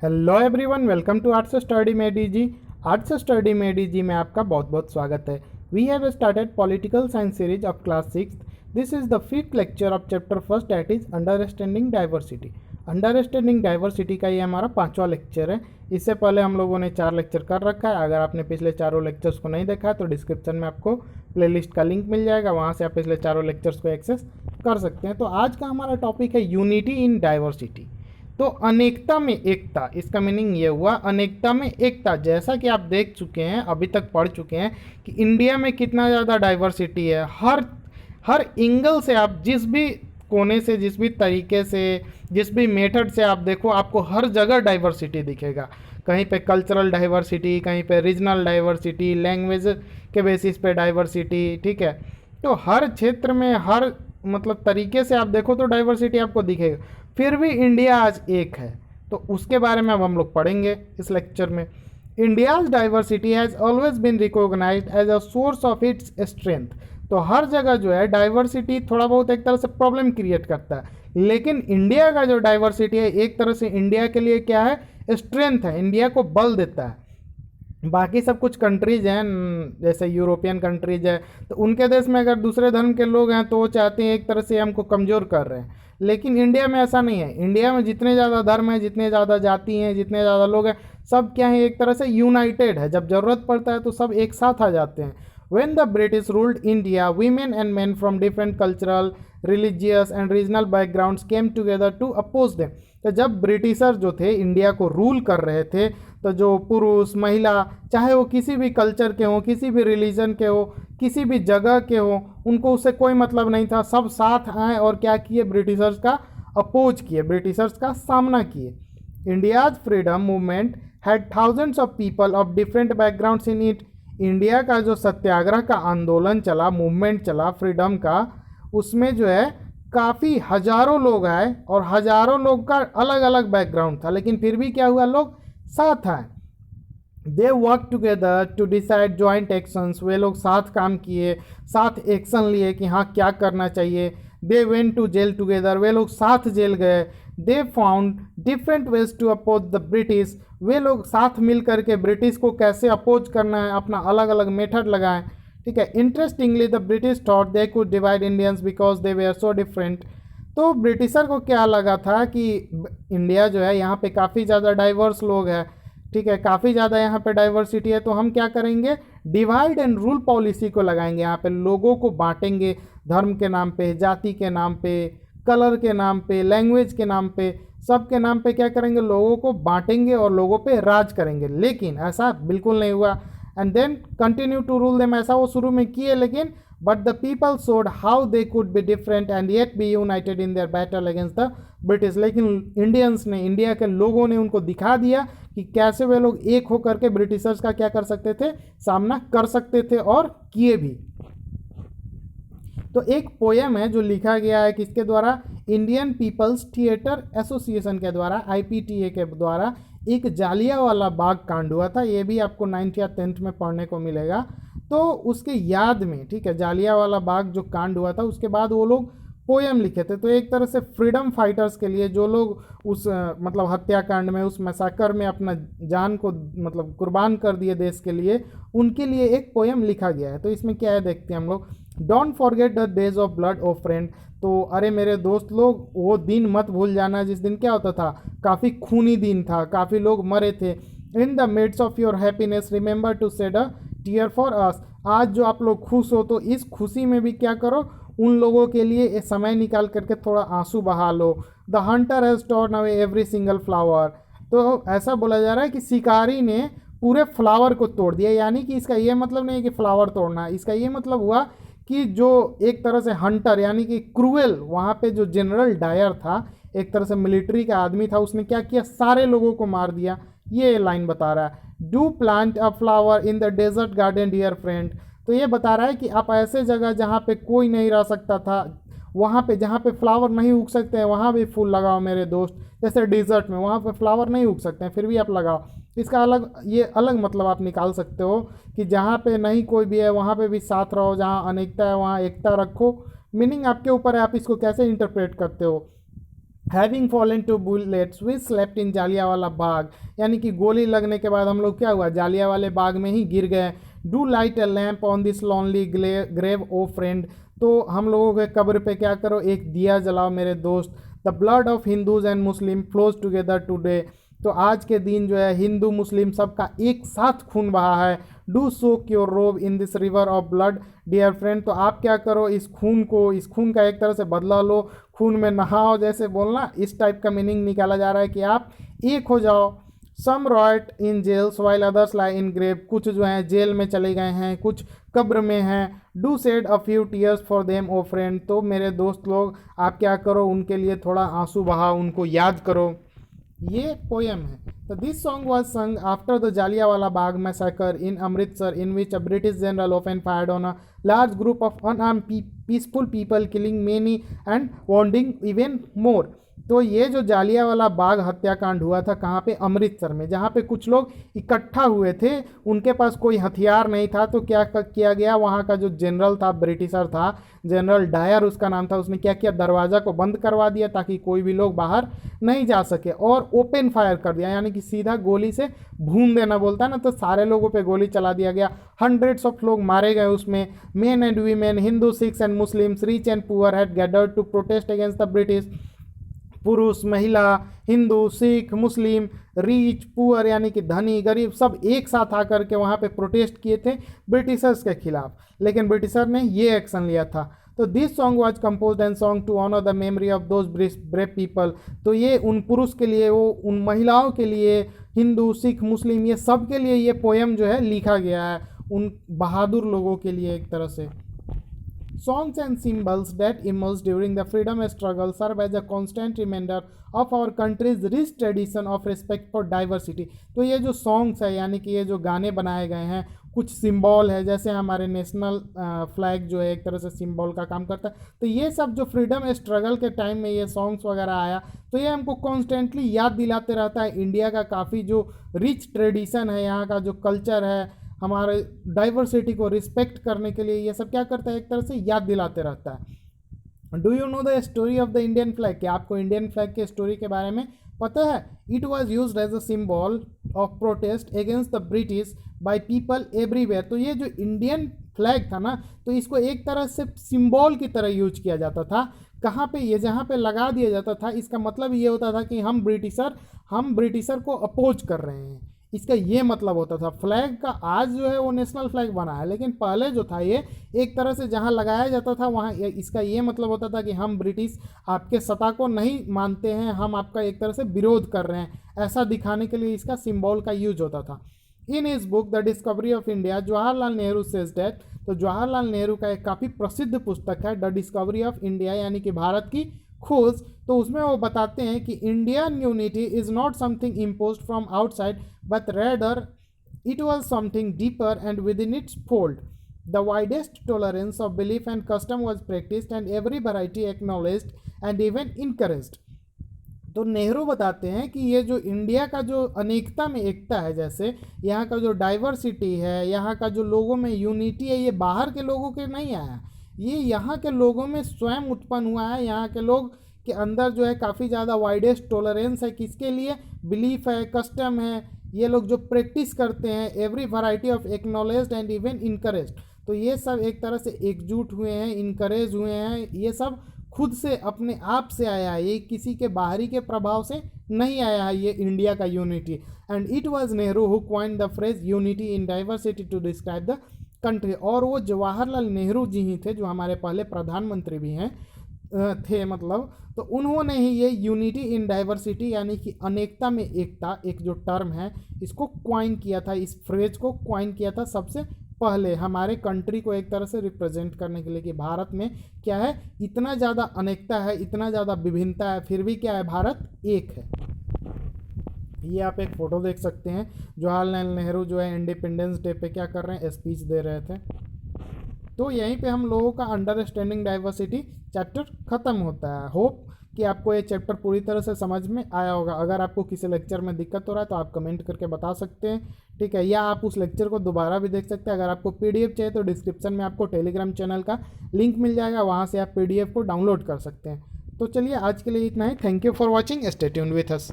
Hello everyone, welcome to arts study made easy. Arts study made easy में आपका बहुत बहुत स्वागत है। We have started political science series of class 6। This is the fifth lecture of chapter first, that is understanding diversity. Understanding diversity का ये हमारा 5वां लेक्चर है। इससे पहले हम लोगों ने 4 लेक्चर कर रखा है। अगर आपने पिछले चारों लेक्चर्स को नहीं देखा तो डिस्क्रिप्शन में आपको प्लेलिस्ट का लिंक मिल जाएगा, वहाँ से आप पिछले चारों लेक्चर्स को एक्सेस कर सकते हैं। तो आज का हमारा टॉपिक है यूनिटी इन डाइवर्सिटी। तो अनेकता में एकता, इसका मीनिंग ये हुआ अनेकता में एकता। जैसा कि आप देख चुके हैं, अभी तक पढ़ चुके हैं कि इंडिया में कितना ज़्यादा डाइवर्सिटी है। हर एंगल से आप जिस भी कोने से, जिस भी तरीके से, जिस भी मेथड से आप देखो, आपको हर जगह डाइवर्सिटी दिखेगा। कहीं पे कल्चरल डाइवर्सिटी, कहीं पे रीजनल डाइवर्सिटी, लैंग्वेज के बेसिस पे डाइवर्सिटी, ठीक है। तो हर क्षेत्र में, हर मतलब तरीके से आप देखो तो डाइवर्सिटी आपको दिखेगा। फिर भी इंडिया आज एक है, तो उसके बारे में अब हम लोग पढ़ेंगे इस लेक्चर में। India's diversity has always been recognised as a source of its strength. तो हर जगह जो है डाइवर्सिटी थोड़ा बहुत एक तरह से प्रॉब्लम क्रिएट करता है, लेकिन इंडिया का जो डाइवर्सिटी है एक तरह से इंडिया के लिए क्या है, स्ट्रेंथ है, इंडिया को बल देता है। बाकी सब कुछ कंट्रीज हैं, जैसे यूरोपियन कंट्रीज है, तो उनके देश में अगर दूसरे धर्म के लोग हैं तो वो चाहते हैं एक तरह से हमको कमज़ोर कर रहे हैं, लेकिन इंडिया में ऐसा नहीं है। इंडिया में जितने ज़्यादा धर्म हैं, जितने ज़्यादा जाति हैं, जितने ज़्यादा लोग हैं, सब क्या है, एक तरह से यूनाइटेड है। जब ज़रूरत पड़ता है तो सब एक साथ आ जाते हैं। When the British ruled India, women and men from different cultural, religious and regional backgrounds came together to oppose them। तो जब ब्रिटिशर जो थे इंडिया को रूल कर रहे थे, तो जो पुरुष महिला, चाहे वो किसी भी कल्चर के हों, किसी भी रिलीजन के हो, किसी भी जगह के हो, उनको उससे कोई मतलब नहीं था। सब साथ आए और क्या किए, ब्रिटिशर्स का अपोज किए, ब्रिटिशर्स का सामना किए। India's freedom movement had thousands of people of different backgrounds in it. India का जो सत्याग्रह का आंदोलन चला, मूवमेंट चला फ्रीडम का, उसमें जो है काफ़ी हजारों लोग आए और हजारों लोग का अलग अलग बैकग्राउंड था, लेकिन फिर भी क्या हुआ, लोग साथ आए। They work together to decide joint actions. वे लोग साथ काम किए, साथ एक्शन लिए कि हाँ क्या करना चाहिए। They went to jail together. वे लोग साथ जेल गए। They found different ways to oppose the British. वे लोग साथ मिल करके ब्रिटिश को कैसे अपोज करना है, अपना अलग अलग मेथड लगाएं, ठीक है। Interestingly the British thought they could divide Indians because they were so different. तो ब्रिटिशर को क्या लगा था कि इंडिया जो है, यहाँ पे काफ़ी ज़्यादा डाइवर्स लोग हैं, ठीक है, काफ़ी ज़्यादा यहाँ पे डाइवर्सिटी है, तो हम क्या करेंगे, डिवाइड एंड रूल पॉलिसी को लगाएंगे। यहाँ पे लोगों को बांटेंगे, धर्म के नाम पे, जाति के नाम पे, कलर के नाम पे, लैंग्वेज के नाम पे, सब के नाम पे क्या करेंगे, लोगों को बांटेंगे और लोगों पे राज करेंगे। लेकिन ऐसा बिल्कुल नहीं हुआ। And then continue to rule them, ऐसा वो शुरू में किए, लेकिन but the people showed how they could be different and yet be united in their battle against the British. लेकिन इंडियंस ने, इंडिया के लोगों ने उनको दिखा दिया कि कैसे वे लोग एक होकर के ब्रिटिशर्स का क्या कर सकते थे, सामना कर सकते थे, और किए भी। तो एक पोएम है जो लिखा गया है किसके द्वारा, इंडियन पीपल्स थिएटर एसोसिएशन के द्वारा, IPTA के द्वारा। एक जालियांवाला बाग कांड हुआ था, ये भी आपको 9th या 10th में पढ़ने को मिलेगा। तो उसके याद में, ठीक है, जालियांवाला बाग जो कांड हुआ था, उसके बाद वो लोग पोएम लिखे थे। तो एक तरह से फ्रीडम फाइटर्स के लिए, जो लोग उस मतलब हत्याकांड में, उस मैसाकर में अपना जान को मतलब कुर्बान कर दिए देश के लिए, उनके लिए एक पोएम लिखा गया है। तो इसमें क्या है देखते हैं हम लोग। Don't forget the days of blood O friend. तो अरे मेरे दोस्त लोग, वो दिन मत भूल जाना जिस दिन क्या होता था, काफ़ी खूनी दिन था, काफ़ी लोग मरे थे। In the midst of your happiness remember to shed a tear for us. आज जो आप लोग खुश हो, तो इस खुशी में भी क्या करो, उन लोगों के लिए समय निकाल करके थोड़ा आंसू बहा लो। The hunter has torn away every single flower. तो ऐसा बोला जा रहा है कि शिकारी ने पूरे फ्लावर को तोड़ दिया। यानी कि इसका ये मतलब नहीं है कि फ्लावर तोड़ना, इसका ये मतलब हुआ कि जो एक तरह से हंटर, यानी कि क्रूएल, वहाँ पे जो जनरल डायर था, एक तरह से मिलिट्री का आदमी था, उसने क्या किया, सारे लोगों को मार दिया। ये लाइन बता रहा है। Do plant a flower in the desert garden dear friend. तो ये बता रहा है कि आप ऐसे जगह जहाँ पे कोई नहीं रह सकता था, वहाँ पे जहाँ पे फ्लावर नहीं उग सकते हैं, वहाँ भी फूल लगाओ मेरे दोस्त। जैसे डिजर्ट में वहाँ पे फ्लावर नहीं उग सकते हैं, फिर भी आप लगाओ। इसका अलग, ये अलग मतलब आप निकाल सकते हो कि जहाँ पे नहीं कोई भी है वहाँ पे भी साथ रहो, जहाँ अनेकता है वहाँ एकता रखो। मीनिंग आपके ऊपर है, आप इसको कैसे इंटरप्रेट करते हो। Having fallen to bullets we slept in Jallianwala Bagh, यानी कि गोली लगने के बाद हम लोग क्या हुआ, जालियावाले बाग में ही गिर गए। Do light a lamp on this lonely grave O friend, तो हम लोगों के कब्र पे क्या करो, एक दिया जलाओ मेरे दोस्त। The blood of Hindus and Muslim flows together today, तो आज के दिन जो है हिंदू मुस्लिम सबका एक साथ खून बहा है। Do soak your robe in this river of blood dear friend, तो आप क्या करो, इस खून को, इस खून का एक तरह से बदला लो, खून में नहाओ, जैसे बोलना, इस टाइप का मीनिंग निकाला जा रहा है कि आप एक हो जाओ। सम रॉयट इन जेल्स वाइल अदर्स लाई इन ग्रेव, कुछ जो हैं जेल में चले गए हैं, कुछ कब्र में हैं। Do shed a few tears for them O friend, तो मेरे दोस्त लोग आप क्या करो, उनके लिए थोड़ा आंसू बहाओ, उनको याद करो। ये पोएम है। तो दिस सॉन्ग वाज संग after the Jallianwala Bagh massacre in Amritsar, in which a British general often fired on a large group of unarmed peaceful people, killing many and wounding even more। तो ये जो जालियावाला बाग हत्याकांड हुआ था कहाँ पे, अमृतसर में, जहाँ पे कुछ लोग इकट्ठा हुए थे, उनके पास कोई हथियार नहीं था, तो क्या किया गया, वहाँ का जो जनरल था, ब्रिटिशर था, जनरल डायर उसका नाम था, उसने क्या किया, दरवाज़ा को बंद करवा दिया ताकि कोई भी लोग बाहर नहीं जा सके, और ओपन फायर कर दिया, यानी कि सीधा गोली से भून देना बोलता है ना, तो सारे लोगों पे गोली चला दिया गया। हंड्रेड्स ऑफ लोग मारे गए उसमें। Men and women, Hindu, Sikhs and Muslims, rich and poor had gathered to protest against the British. पुरुष, महिला, Hindu, Sikh, Muslim, rich, poor यानी कि धनी, गरीब, सब एक साथ आकर के वहाँ पे प्रोटेस्ट किए थे ब्रिटिशर्स के खिलाफ, लेकिन ब्रिटिशर ने ये एक्शन लिया था। तो this song was composed and sung to honour the memory of those brave people, तो ये उन पुरुष के लिए, वो उन महिलाओं के लिए, हिंदू, सिख, मुस्लिम, ये सब के लिए ये पोएम जो है लिखा गया है, उन बहादुर लोगों के लिए एक तरह से। Songs and symbols that emerged during the freedom struggle serve as a constant reminder of our country's rich tradition of respect for diversity। तो ये जो सॉन्ग्स है, यानी कि ये जो गाने बनाए गए हैं, कुछ सिंबल है, जैसे हमारे नेशनल फ्लैग जो है एक तरह से सिंबल का काम करता है, तो ये सब जो फ्रीडम स्ट्रगल के टाइम में ये सॉन्ग्स वगैरह आया, तो ये हमको कॉन्स्टेंटली याद दिलाते रहता है इंडिया का काफ़ी जो रिच ट्रेडिशन है, यहाँ का जो कल्चर है, हमारे डाइवर्सिटी को रिस्पेक्ट करने के लिए ये सब क्या करता है, एक तरह से याद दिलाते रहता है। Do you know the story of the Indian flag, क्या आपको इंडियन फ्लैग के स्टोरी के बारे में पता है? It was use as a symbol of protest against the British by people everywhere. तो ये जो इंडियन फ्लैग था ना, तो इसको एक तरह से सिम्बॉल की तरह यूज किया जाता था। कहाँ पे, ये जहाँ पे लगा दिया जाता था, इसका मतलब ये होता था कि हम ब्रिटिशर को अपोज कर रहे हैं, इसका ये मतलब होता था। फ्लैग का आज जो है वो नेशनल फ्लैग बना है, लेकिन पहले जो था ये एक तरह से जहाँ लगाया जाता था वहाँ इसका ये मतलब होता था कि हम ब्रिटिश आपके सत्ता को नहीं मानते हैं, हम आपका एक तरह से विरोध कर रहे हैं, ऐसा दिखाने के लिए इसका सिंबल का यूज होता था। In his book the discovery of India, Jawaharlal Nehru says that, तो जवाहरलाल नेहरू का एक काफ़ी प्रसिद्ध पुस्तक है द डिस्कवरी ऑफ इंडिया, यानी कि भारत की खोज। तो उसमें वो बताते हैं कि Indian unity is not something impose from outside but rather it was something deeper and with in its fold. The widest tolerance of belief and custom was practised and every variety acknowledged and even encouraged. तो नेहरू बताते हैं कि ये जो India का जो अनेकता में एकता है, जैसे यहाँ का जो डाइवर्सिटी है, यहाँ का जो लोगों में यूनिटी है, ये बाहर के लोगों के नहीं आया, ये यहाँ के लोगों में स्वयं उत्पन्न हुआ है। यहाँ के लोग के अंदर जो है काफ़ी ज़्यादा वाइडेस्ट टॉलरेंस है, किसके लिए, बिलीफ है, कस्टम है, ये लोग जो प्रैक्टिस करते हैं, every variety of acknowledged and even encouraged. तो ये सब एक तरह से एकजुट हुए हैं, इनकरेज हुए हैं, ये सब खुद से अपने आप से आया है, ये किसी के बाहरी के प्रभाव से नहीं आया है, ये इंडिया का unity. And it was Nehru who coined the phrase unity in diversity to describe the country. और वो जवाहरलाल नेहरू जी ही थे जो हमारे पहले प्रधानमंत्री भी हैं थे, मतलब, तो उन्होंने ही ये यूनिटी इन डाइवर्सिटी यानी कि अनेकता में एकता, एक जो टर्म है, इसको क्वाइन किया था, इस फ्रेज को क्वाइन किया था सबसे पहले हमारे कंट्री को एक तरह से रिप्रेजेंट करने के लिए कि भारत में क्या है, इतना ज़्यादा अनेकता है, इतना ज़्यादा विभिन्नता है, फिर भी क्या है, भारत एक है। ये आप एक फ़ोटो देख सकते हैं, जवाहरलाल नेहरू जो है इंडिपेंडेंस डे पे क्या कर रहे हैं, स्पीच दे रहे थे। तो यहीं पे हम लोगों का अंडरस्टैंडिंग डाइवर्सिटी चैप्टर ख़त्म होता है। होप कि आपको ये चैप्टर पूरी तरह से समझ में आया होगा। अगर आपको किसी लेक्चर में दिक्कत हो रहा है तो आप कमेंट करके बता सकते हैं, ठीक है, या आप उस लेक्चर को दोबारा भी देख सकते हैं। अगर आपको पीडीएफ चाहिए तो डिस्क्रिप्शन में आपको टेलीग्राम चैनल का लिंक मिल जाएगा, वहाँ से आप पीडीएफ को डाउनलोड कर सकते हैं। तो चलिए आज के लिए इतना ही। Thank you for watching, stay tuned with us.